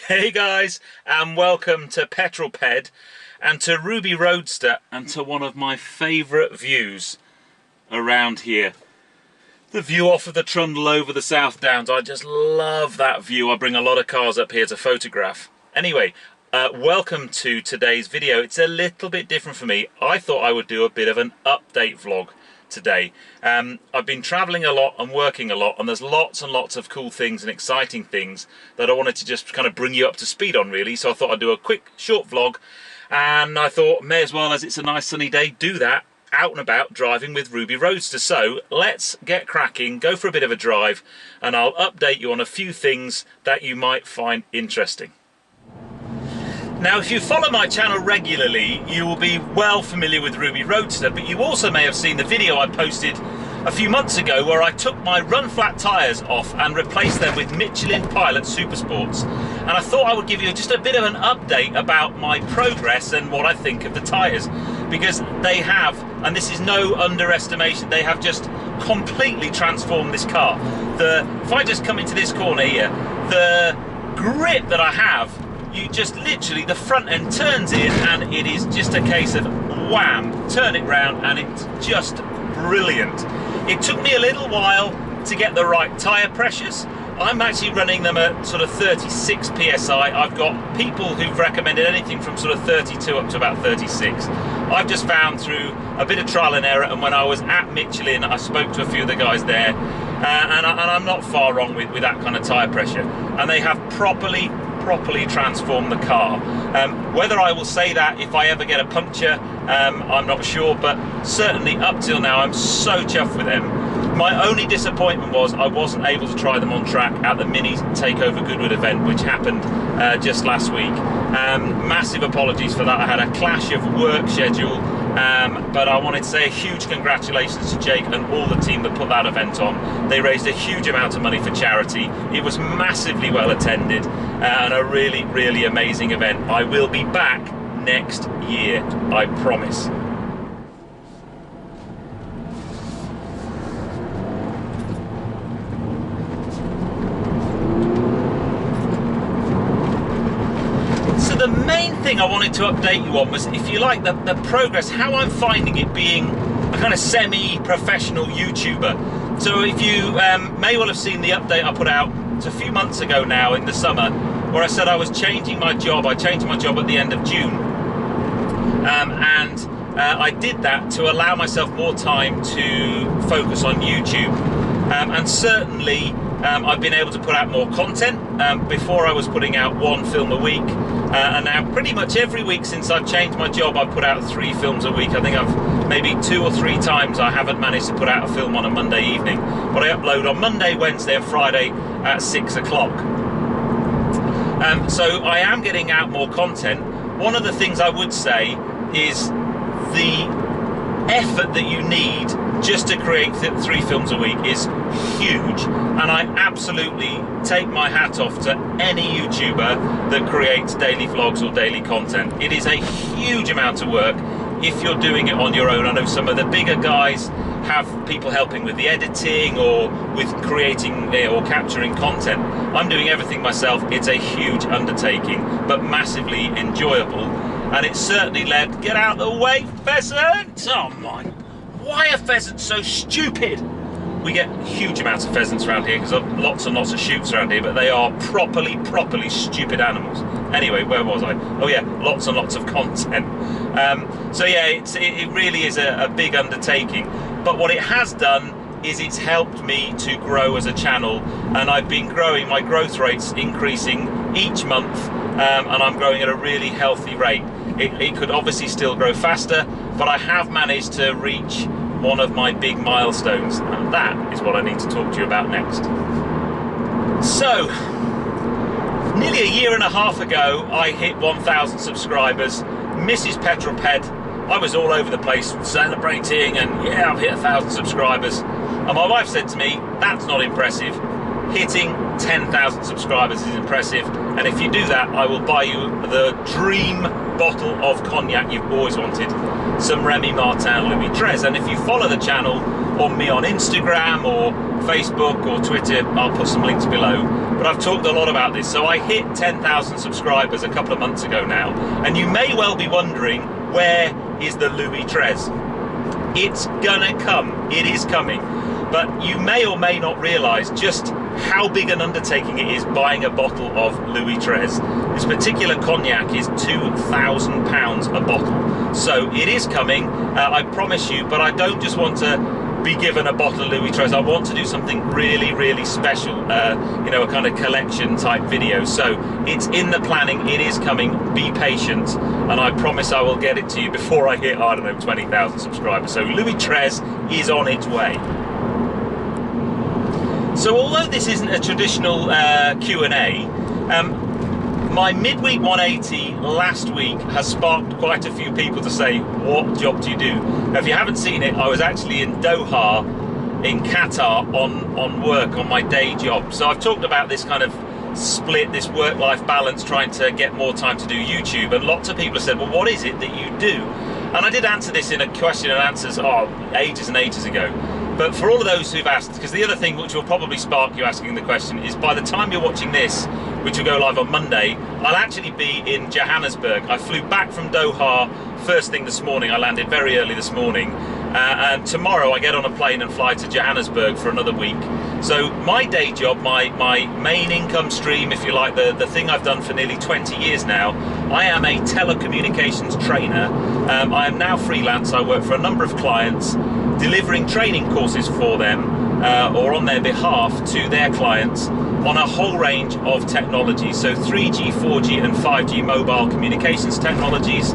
Hey guys, and welcome to Petrol Ped and to Ruby Roadster and to one of my favourite views around here. The view off of the Trundle over the South Downs. I just love that view. I bring a lot of cars up here to photograph. Anyway, welcome to today's video. It's a little bit different for me. I thought I would do a bit of an update vlog today. I've been traveling a lot and working a lot, and there's lots and lots of cool things and exciting things that I wanted to just kind of bring you up to speed on, really. So I thought I'd do a quick short vlog, and I thought may as well, as it's a nice sunny day, do that out and about driving with Ruby Roadster. So let's get cracking, go for a bit of a drive, and I'll update you on a few things that you might find interesting. Now, if you follow my channel regularly, you will be well familiar with Ruby Roadster, but you also may have seen the video I posted a few months ago where I took my run flat tyres off and replaced them with Michelin Pilot Super Sports. And I thought I would give you just a bit of an update about my progress and what I think of the tyres, because they have, and this is no underestimation, they have just completely transformed this car. If I just come into this corner here, the grip that I have, you just literally, the front end turns in and it is just a case of wham, turn it round, and it's just brilliant. It took me a little while to get the right tyre pressures. I'm actually running them at sort of 36 psi. I've got people who've recommended anything from sort of 32 up to about 36. I've just found through a bit of trial and error, and when I was at Michelin, I spoke to a few of the guys there, and I'm not far wrong with that kind of tyre pressure. And they have properly transform the car. Whether I will say that if I ever get a puncture, I'm not sure, but certainly up till now I'm so chuffed with them. My only disappointment was I wasn't able to try them on track at the Mini Takeover Goodwood event, which happened just last week. Massive apologies for that. I had a clash of work schedule, but I wanted to say a huge congratulations to Jake and all the team that put that event on. They raised a huge amount of money for charity. It was massively well attended and a really amazing event. I will be back next year, I promise. So the main thing I wanted to update you on was, if you like, the progress, how I'm finding it being a kind of semi-professional YouTuber. So if you may well have seen the update I put out a few months ago now in the summer, where I said I was changing my job. I changed my job at the end of June, and I did that to allow myself more time to focus on YouTube, and certainly I've been able to put out more content. Before I was putting out one film a week, and now pretty much every week since I've changed my job, I've put out 3 films a week. I think I've maybe 2 or 3 times I haven't managed to put out a film on a Monday evening, but I upload on Monday, Wednesday and Friday at 6 o'clock. So I am getting out more content. One of the things I would say is the effort that you need just to create 3 films a week is huge, and I absolutely take my hat off to any YouTuber that creates daily vlogs or daily content. It is a huge amount of work if you're doing it on your own. I know some of the bigger guys have people helping with the editing or with creating or capturing content. I'm doing everything myself. It's a huge undertaking, but massively enjoyable, and it certainly led, get out of the way, pheasant! Oh my, why are pheasants so stupid? We get huge amounts of pheasants around here because lots and lots of shoots around here, but they are properly stupid animals. Anyway, where was I? Oh yeah, lots and lots of content. So yeah, it really is a big undertaking, but what it has done is it's helped me to grow as a channel, and I've been growing, my growth rate's increasing each month, and I'm growing at a really healthy rate. It could obviously still grow faster, but I have managed to reach one of my big milestones, and that is what I need to talk to you about next. So, nearly a year and a half ago, I hit 1,000 subscribers. Mrs. Petrol Ped, I was all over the place celebrating, and yeah, I've hit 1,000 subscribers. And my wife said to me, that's not impressive. Hitting 10,000 subscribers is impressive, and if you do that, I will buy you the dream bottle of cognac you've always wanted, some Remy Martin Louis XIII. And if you follow the channel, on me on Instagram or Facebook or Twitter. I'll put some links below. But I've talked a lot about this. So I hit 10,000 subscribers a couple of months ago now, and you may well be wondering, where is the Louis Trez? It's gonna come. It is coming. But you may or may not realise just how big an undertaking it is buying a bottle of Louis Trez. This particular cognac is £2,000 a bottle. So it is coming, I promise you, but I don't just want to be given a bottle of Louis Trez. I want to do something really, really special, you know, a kind of collection type video. So it's in the planning, it is coming, be patient, and I promise I will get it to you before I hit, I don't know, 20,000 subscribers. So Louis Trez is on its way. So although this isn't a traditional Q&A, my midweek 180 last week has sparked quite a few people to say, what job do you do? Now, if you haven't seen it, I was actually in Doha in Qatar on work, on my day job. So I've talked about this kind of split, this work-life balance, trying to get more time to do YouTube, and lots of people have said, well, what is it that you do? And I did answer this in a question and answers ages and ages ago. But for all of those who've asked, because the other thing which will probably spark you asking the question is, by the time you're watching this, which will go live on Monday, I'll actually be in Johannesburg. I flew back from Doha first thing this morning. I landed very early this morning. And tomorrow I get on a plane and fly to Johannesburg for another week. So my day job, my main income stream, if you like, the thing I've done for nearly 20 years now, I am a telecommunications trainer. I am now freelance. I work for a number of clients, delivering training courses for them or on their behalf to their clients on a whole range of technologies. So 3G, 4G and 5G mobile communications technologies,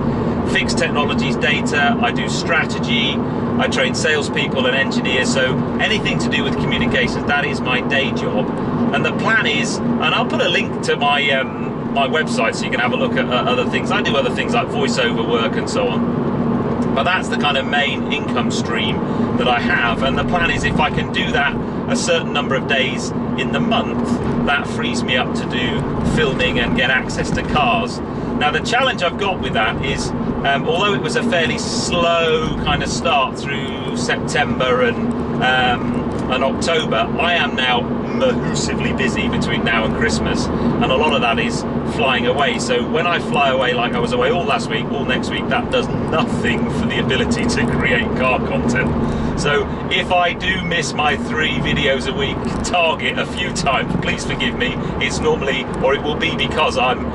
fixed technologies, data. I do strategy, I train salespeople and engineers, so anything to do with communications, that is my day job. And the plan is, and I'll put a link to my my website so you can have a look at other things. I do other things like voiceover work and so on. But that's the kind of main income stream that I have, and the plan is, if I can do that a certain number of days in the month, that frees me up to do filming and get access to cars. Now the challenge I've got with that is, although it was a fairly slow kind of start through September and October, I am now mahoosively busy between now and Christmas, and a lot of that is flying away. So when I fly away, like I was away all last week, all next week, that does nothing for the ability to create car content. So if I do miss my 3 videos a week target a few times, please forgive me. It's normally, or it will be, because I'm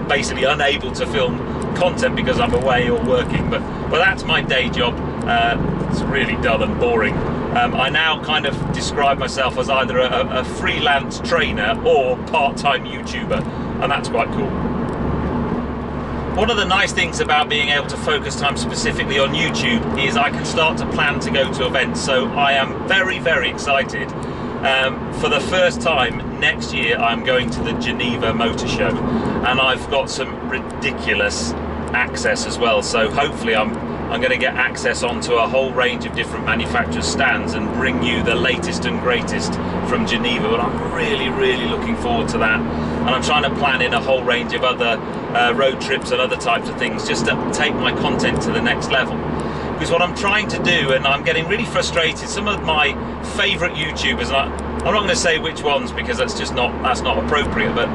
basically unable to film content because I'm away or working. But that's my day job. It's really dull and boring. I now kind of describe myself as either a freelance trainer or part-time YouTuber, and that's quite cool. One of the nice things about being able to focus time specifically on YouTube is I can start to plan to go to events. So I am very, very excited. For the first time next year, I'm going to the Geneva Motor Show, and I've got some ridiculous access as well. So hopefully I'm going to get access onto a whole range of different manufacturers' stands and bring you the latest and greatest from Geneva. But I'm really, really looking forward to that. And I'm trying to plan in a whole range of other road trips and other types of things, just to take my content to the next level. Because what I'm trying to do, and I'm getting really frustrated, some of my favourite YouTubers, and I'm not going to say which ones because that's not appropriate, but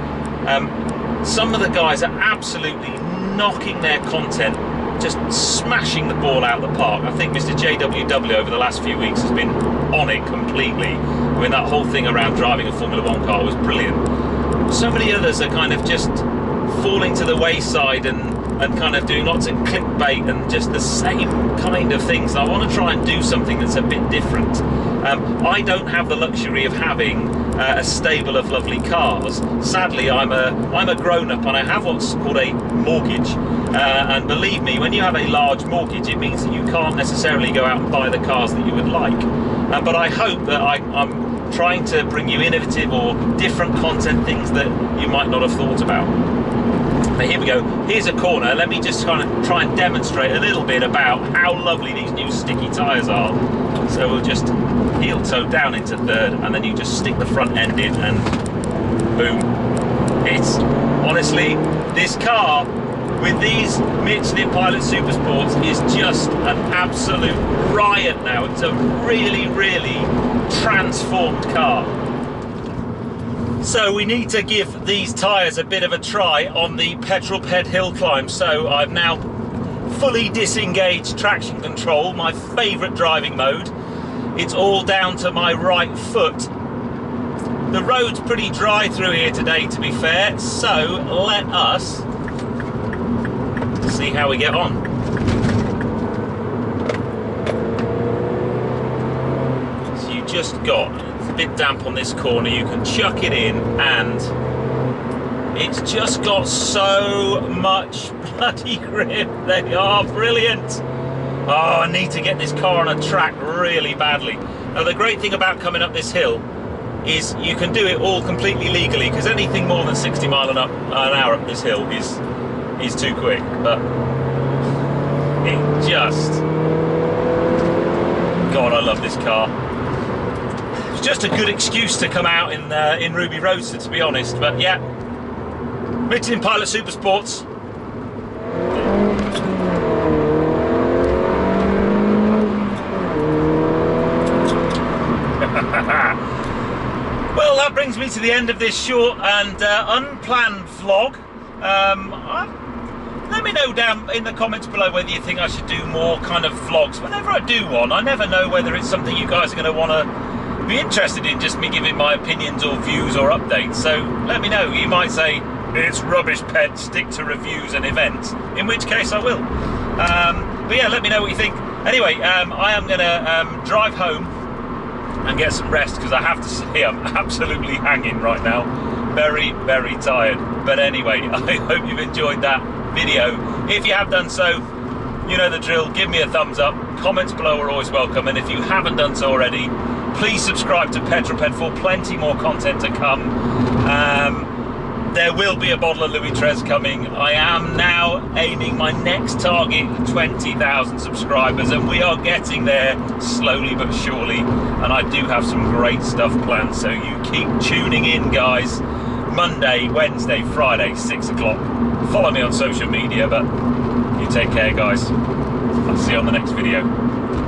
some of the guys are absolutely knocking their content, just smashing the ball out of the park. I think Mr. JWW over the last few weeks has been on it completely. I mean, that whole thing around driving a Formula 1 car was brilliant. So many others are kind of just falling to the wayside and kind of doing lots of clickbait and just the same kind of things. I want to try and do something that's a bit different. I don't have the luxury of having a stable of lovely cars. Sadly, I'm a grown-up and I have what's called a mortgage. And believe me, when you have a large mortgage, it means that you can't necessarily go out and buy the cars that you would like. But I hope that I'm trying to bring you innovative or different content, things that you might not have thought about. But here we go, here's a corner. Let me just kind of try and demonstrate a little bit about how lovely these new sticky tyres are. So we'll just heel toe down into third, and then you just stick the front end in and boom. It's honestly, this car with these Michelin Pilot Super Sports is just an absolute riot now. It's a really, really transformed car. So we need to give these tyres a bit of a try on the Petrol Ped Hill Climb. So I've now fully disengaged traction control, my favourite driving mode. It's all down to my right foot. The road's pretty dry through here today, to be fair, so let us see how we get on. So you just got, it's a bit damp on this corner, you can chuck it in and it's just got so much bloody grip. They are brilliant. Oh, I need to get this car on a track really badly. Now the great thing about coming up this hill is you can do it all completely legally, because anything more than 60 miles an hour up this hill is too quick. But it just, God, I love this car. It's just a good excuse to come out in Ruby Roadster, to be honest. But yeah, Michelin Pilot Super Sports. Well, that brings me to the end of this short and unplanned vlog. Let me know down in the comments below whether you think I should do more kind of vlogs. Whenever I do one, I never know whether it's something you guys are going to want to be interested in, just me giving my opinions or views or updates. So let me know. You might say, it's rubbish, Ped, stick to reviews and events, in which case I will. But yeah, let me know what you think. Anyway, I am going to drive home and get some rest, because I have to say I'm absolutely hanging right now. Very, very tired. But anyway, I hope you've enjoyed that video. If you have done so, you know the drill. Give me a thumbs up. Comments below are always welcome. And if you haven't done so already, please subscribe to Petrol Ped for plenty more content to come. There will be a bottle of Louis XIII coming. I am now aiming my next target, 20,000 subscribers, and we are getting there slowly but surely. And I do have some great stuff planned, so you keep tuning in, guys. Monday, Wednesday, Friday, 6 o'clock. Follow me on social media, but you take care, guys. I'll see you on the next video.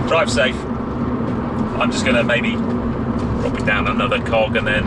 Drive safe. I'm just gonna maybe drop it down another cog and then